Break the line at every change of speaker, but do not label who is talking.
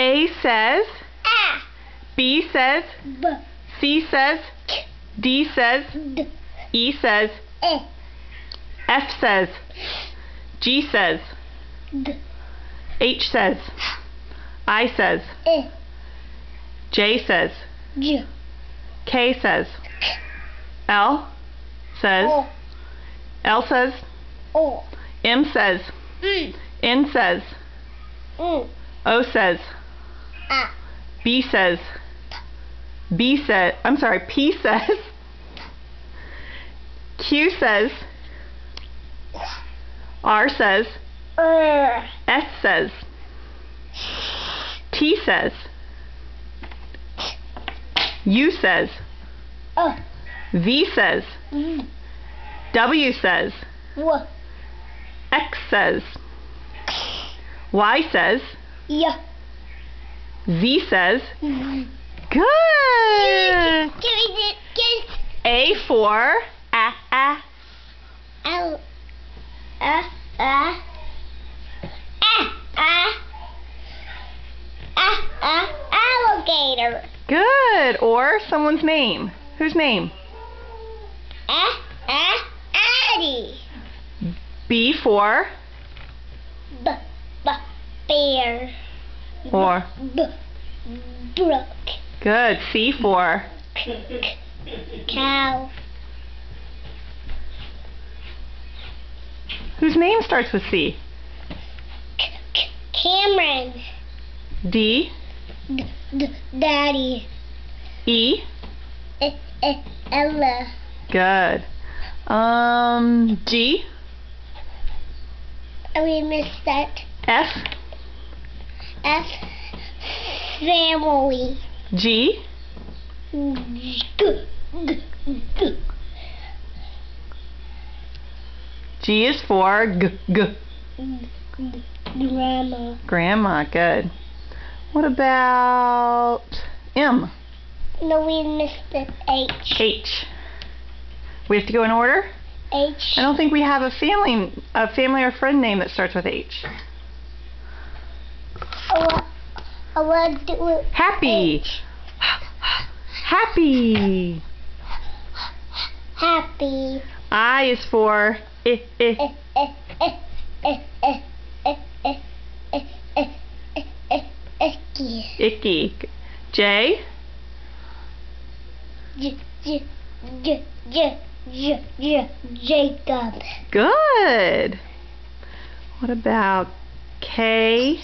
A says,
A.
B says,
B.
C says, D says,
D.
E says,
E.
F says, G says,
D.
H says, I says,
E.
J says,
J.
K says, L says,
O.
L says,
O.
M says, N says, O says,
A.
P says, Q says, R says, S says, T says, U says, V says, W says,
W.
X says, Y says,
Y.
Z says. Good. A for
alligator.
Good. Or someone's name. Whose name?
Addie.
B for
Bear.
or
Brook.
good. C for
Cow.
whose name starts with C?
Cameron.
D
Daddy.
E.
Ella.
Good. G.
We missed that.
F.
Family.
G. G is for
Grandma.
Grandma. Good. What about M?
No, we missed it.
H. We have to go in order?
H.
I don't think we have a family or friend name that starts with H.
I want to do it.
Happy.
H.
Happy.
Happy.
I is for
Icky.
Icky. J.
Jacob.
Good. What about K?